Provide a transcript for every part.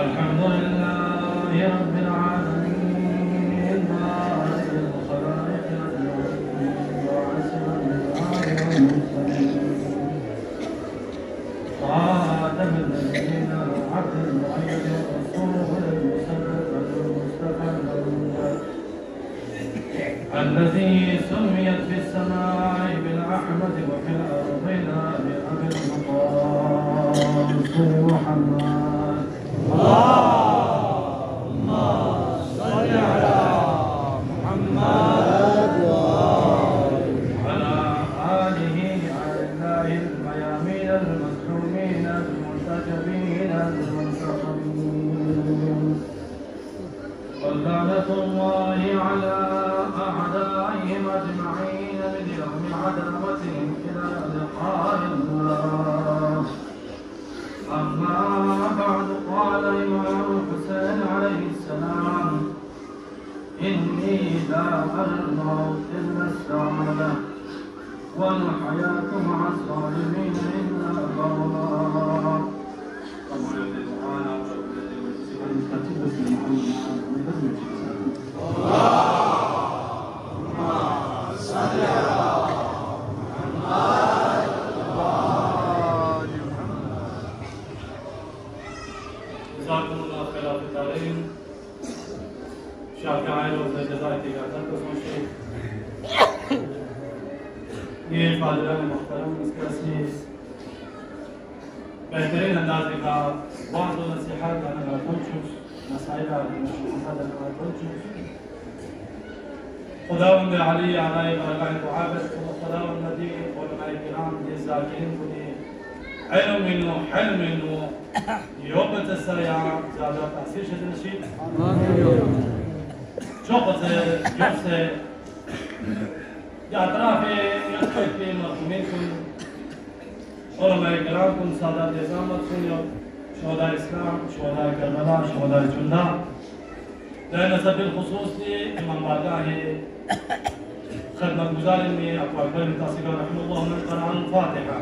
الحمد لله رب العالمين بارئ الخلائق أجمعين وعسر الأنبياء والمرسلين خاتم النبيين عبد المؤيد الرسول المصدق المصطفى المنذر الذي سميت في السماء بالرحمة وفي الأرضين بأبي القاسم محمد اللهم صل على محمد وعلى آله أعلاء الميامين المزحومين المنتجبين المنتخبين ولعنة الله على أعدائهم أجمعين من يوم عداوتهم إلى لقاء الله. أما بعد قال الإمام الحسين عليه السلام إني لا أرى الموت إلا السعادة والحياة مع الظالمين إلا الضرر. جزاكم الله خير في الدارين. شافعي وجزاك الله خير. ये फादरान मुहतरम इसके असली बेहतरीन अंदाज का वाज़ और नसीहत अना पहुंचूं मसाइल मुहम्मद अना पहुंचूं खुदावंद अली आलाए बरकात मुआबद खुदावंद दी उलमाए किराम दे ज़ाकिरीन को दी علم منه حلم منه يوم تسرع زادت تأثير شد نشيد شوقت يوسف اطراف يخفي مرحومينكم علماء كرامكم سادات نظامتكم شهداء الاسلام شهداء كربلاء شهداء جندة لأن سبب الخصوص امام بارگاه خدمت گزار میں اقوال بن تاثیر رحمه الله من قرآن فاتحة.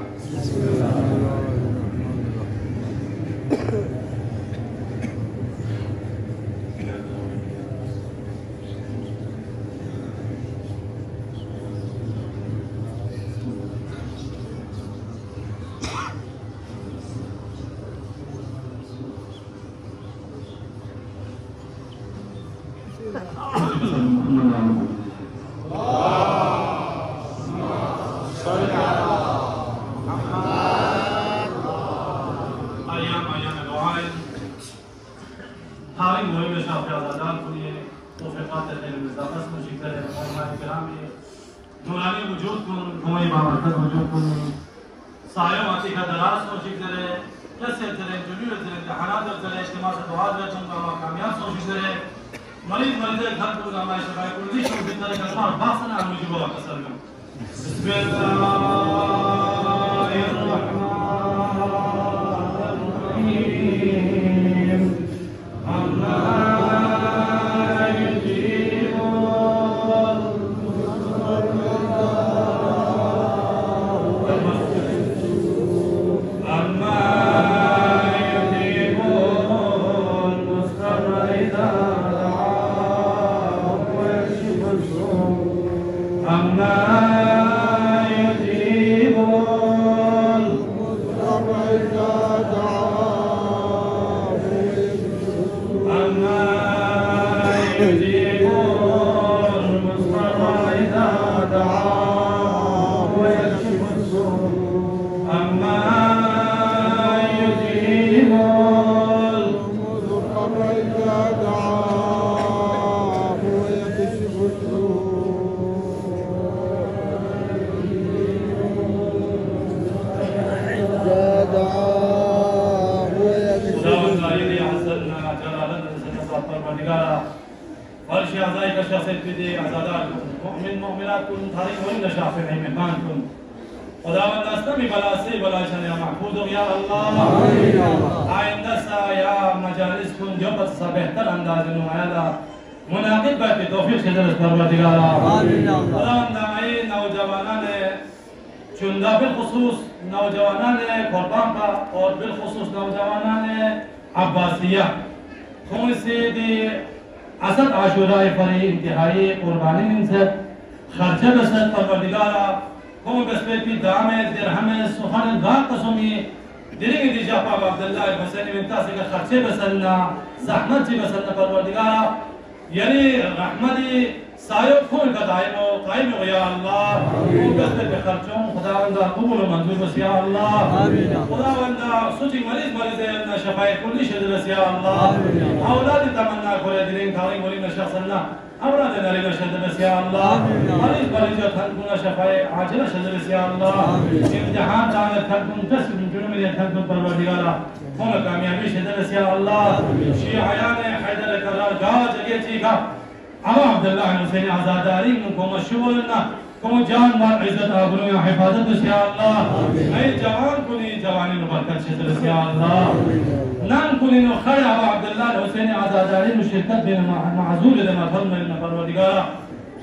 चुंदा बिलखुसूस नौजवानान कुर्बान और बिलखुसूस नौजवानान अब्बासिया कौन से दे असद आशुरा फरी इंतहाई कुर्बानी से खर्चा बसत परवरदिगारा कौन गस्बेती दामे दिरहमे सुखन गा कसमी दिरिंग दी जापा अब्दुल्लाह हुसैन बिन तासे का खर्चे बसलना जहमत से बसलना परवरदिगारा यानी रहमती सायो खून का दायमो कायम हो या अल्लाह गस्बे पे खर्चों खुदावंदा कबूल मंजूर बस या अल्लाह खुदावंदा सुची मरीज है शफाए कुल्ली शद बस या अल्लाह औलाद तमन्ना करे दिरिंग थारी बोली न शखसना औलाद नारी न शद बस या अल्लाह मरीज थन कुना शफाए आजिला शद बस या अल्लाह इम्तिहान दान थन कुन तस्म जुर्म में थन कुन परवरदिगारा कौन कामयाबी शद बस या अल्लाह शियायान हैदर करार गा जगह चीका अमा अब्दुल्लाह हुसैन आजादारी को मशहूरना को जान माल इज्जत आबरू या हिफाजत या अल्लाह ऐ जवान को नी जवानी नु बरकत से या अल्लाह नाम को नी नो खड़ा अमा अब्दुल्लाह हुसैन आजादारी नु शिरकत बिन माजूर दे मफल में परवरदिगार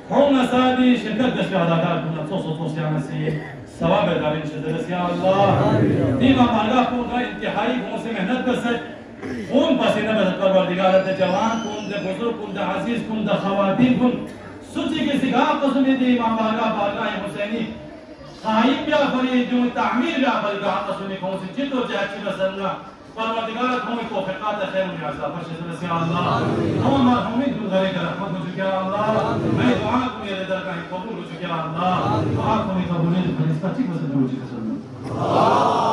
कौन सादी शिरकत दस आजादार को तो या नसी सवाब दारिन से या अल्लाह दीमा मांगा को का इंतहाई को से मेहनत कर से कौन पसीना बदल परवरदिगार दे जवान कौन दे बुजुर्ग कौन दे अजीज कौन दे खवातीन कौन सुची के सिगा कसम दे इमाम बारगाह हुसैनी खाई बिया फरी जो तामीर बिया फरी का कसम कौन सी चितो जाची बसना परवरदिगार को तौफीकात खैर में आसा फरश या अल्लाह हम मरहुमी दुल करे कर रहमत हो या अल्लाह मैं दुआ को मेरे दर का कबूल हो या अल्लाह दुआ को कबूल फरिश्ता ठीक बस हो